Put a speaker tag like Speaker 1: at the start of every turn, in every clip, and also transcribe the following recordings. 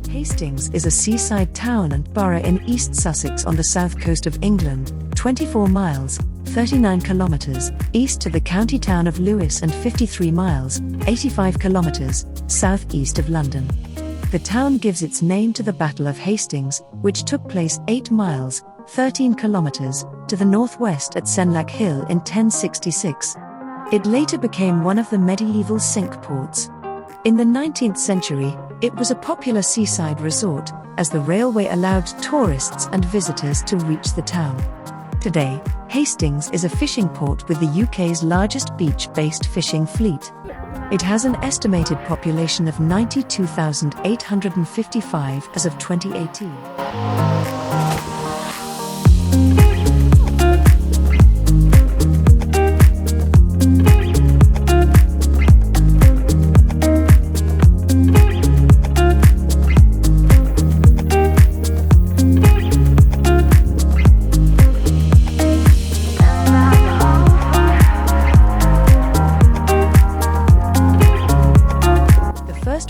Speaker 1: Hastings is a seaside town and borough in East Sussex on the south coast of England, 24 miles, 39 kilometres, east to the county town of Lewes and 53 miles, 85 kilometres, south-east of London. The town gives its name to the Battle of Hastings, which took place 8 miles, 13 kilometres, to the northwest at Senlac Hill in 1066. It later became one of the medieval cinque ports. In the 19th century, it was a popular seaside resort, as the railway allowed tourists and visitors to reach the town. Today, Hastings is a fishing port with the UK's largest beach-based fishing fleet. It has an estimated population of 92,855 as of 2018.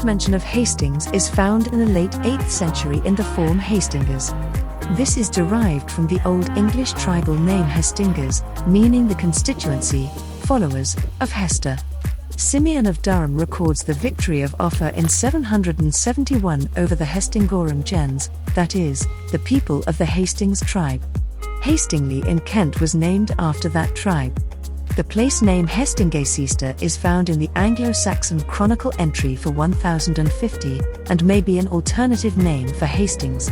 Speaker 1: Mention of Hastings is found in the late 8th century in the form Hastingers. This is derived from the Old English tribal name Hastingers, meaning the constituency, followers, of Hester. Simeon of Durham records the victory of Offa in 771 over the Hastingorum gens, that is, the people of the Hastings tribe. Hastingly in Kent was named after that tribe. The place name Hastingaseaster is found in the Anglo-Saxon Chronicle entry for 1050, and may be an alternative name for Hastings.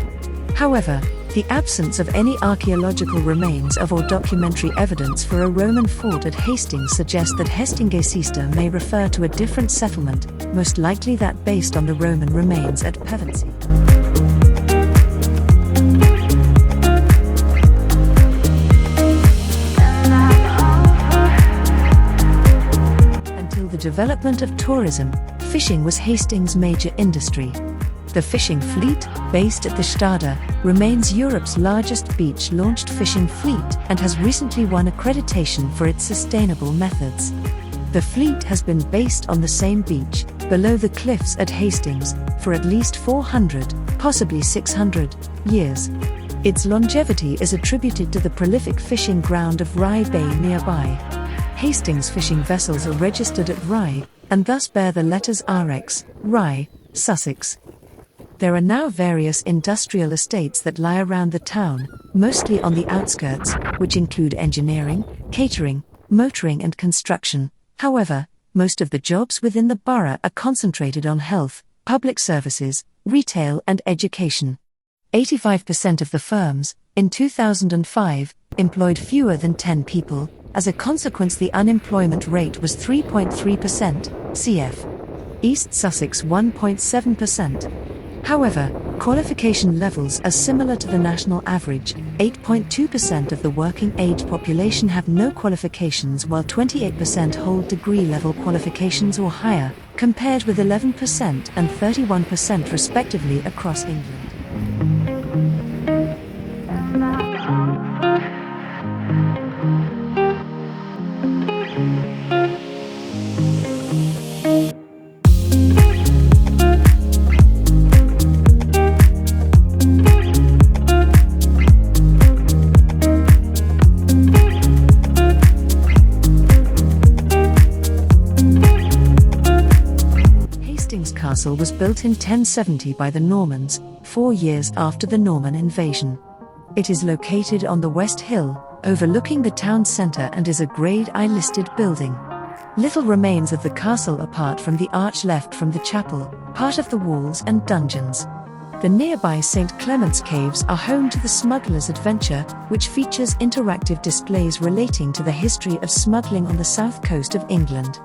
Speaker 1: However, the absence of any archaeological remains of or documentary evidence for a Roman fort at Hastings suggests that Hastingaseaster may refer to a different settlement, most likely that based on the Roman remains at Pevensey. Development of tourism, fishing was Hastings' major industry. The fishing fleet, based at the Stade, remains Europe's largest beach-launched fishing fleet and has recently won accreditation for its sustainable methods. The fleet has been based on the same beach, below the cliffs at Hastings, for at least 400, possibly 600, years. Its longevity is attributed to the prolific fishing ground of Rye Bay nearby. Hastings fishing vessels are registered at Rye, and thus bear the letters RX, Rye, Sussex. There are now various industrial estates that lie around the town, mostly on the outskirts, which include engineering, catering, motoring and construction. However, most of the jobs within the borough are concentrated on health, public services, retail and education. 85% of the firms, in 2005, employed fewer than 10 people. As a consequence, the unemployment rate was 3.3%, cf. East Sussex 1.7%. However, qualification levels are similar to the national average. 8.2% of the working-age population have no qualifications, while 28% hold degree-level qualifications or higher, compared with 11% and 31% respectively across England. Castle was built in 1070 by the Normans, 4 years after the Norman invasion. It is located on the West Hill, overlooking the town centre, and is a Grade I listed building. Little remains of the castle apart from the arch left from the chapel, part of the walls and dungeons. The nearby St. Clement's Caves are home to the Smuggler's Adventure, which features interactive displays relating to the history of smuggling on the south coast of England.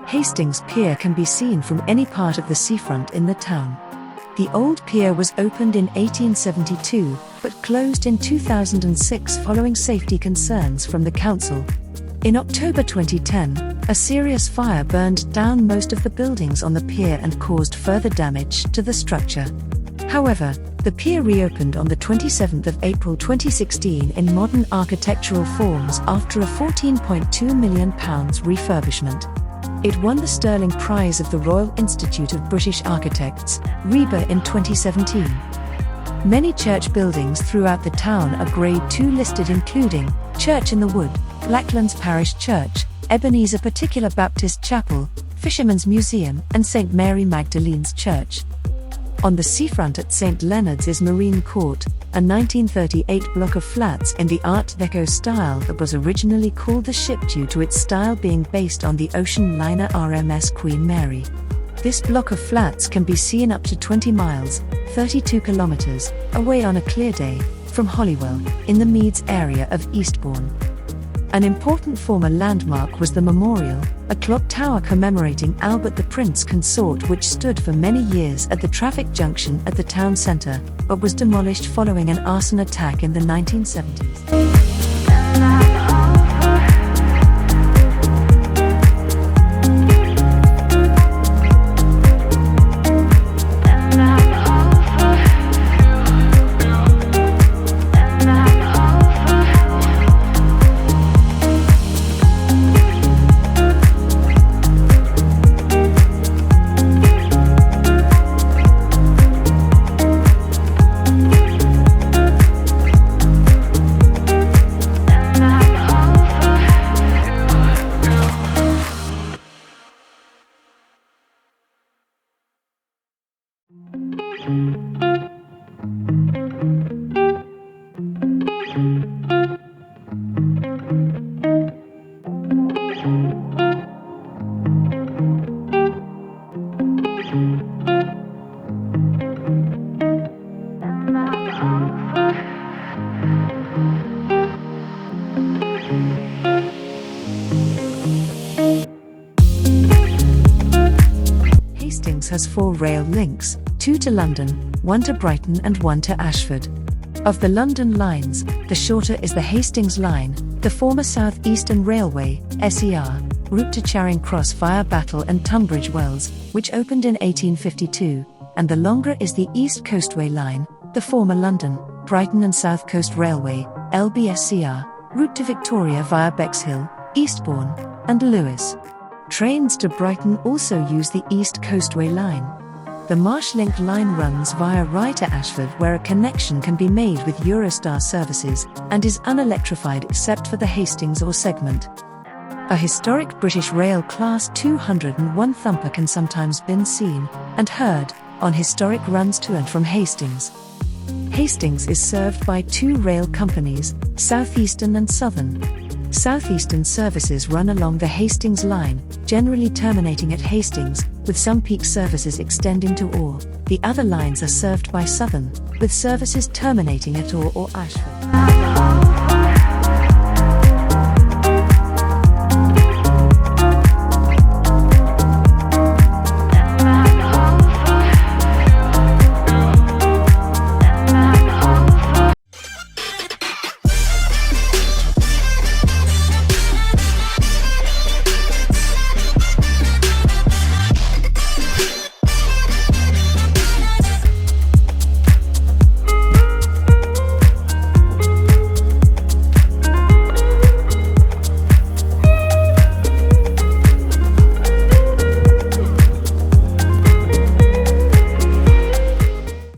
Speaker 1: Hastings Pier can be seen from any part of the seafront in the town. The old pier was opened in 1872, but closed in 2006 following safety concerns from the council. In October 2010, a serious fire burned down most of the buildings on the pier and caused further damage to the structure. However, the pier reopened on the 27th of April 2016 in modern architectural forms after a £14.2 million refurbishment. It won the Sterling Prize of the Royal Institute of British Architects, RIBA, in 2017. Many church buildings throughout the town are Grade II listed, including Church in the Wood, Blacklands Parish Church, Ebenezer Particular Baptist Chapel, Fisherman's Museum, and St Mary Magdalene's Church. On the seafront at St Leonard's is Marine Court, a 1938 block of flats in the Art Deco style that was originally called the Ship due to its style being based on the ocean liner RMS Queen Mary. This block of flats can be seen up to 20 miles, 32 kilometres, away on a clear day, from Holywell, in the Meads area of Eastbourne. An important former landmark was the Memorial, a clock tower commemorating Albert the Prince Consort, which stood for many years at the traffic junction at the town centre, but was demolished following an arson attack in the 1970s. Hastings has 4 rail links, 2 to London, 1 to Brighton and 1 to Ashford. Of the London lines, the shorter is the Hastings Line, the former South Eastern Railway, SER, route to Charing Cross via Battle and Tunbridge Wells, which opened in 1852, and the longer is the East Coastway Line, the former London, Brighton and South Coast Railway, LBSCR, route to Victoria via Bexhill, Eastbourne, and Lewes. Trains to Brighton also use the East Coastway Line. The Marshlink line runs via Rye to Ashford, where a connection can be made with Eurostar services, and is unelectrified except for the Hastings Ore segment. A historic British Rail Class 201 thumper can sometimes be seen, and heard, on historic runs to and from Hastings. Hastings is served by 2 rail companies, Southeastern and Southern. Southeastern services run along the Hastings Line, generally terminating at Hastings, with some peak services extending to Ore. The other lines are served by Southern, with services terminating at Ore or Ashford.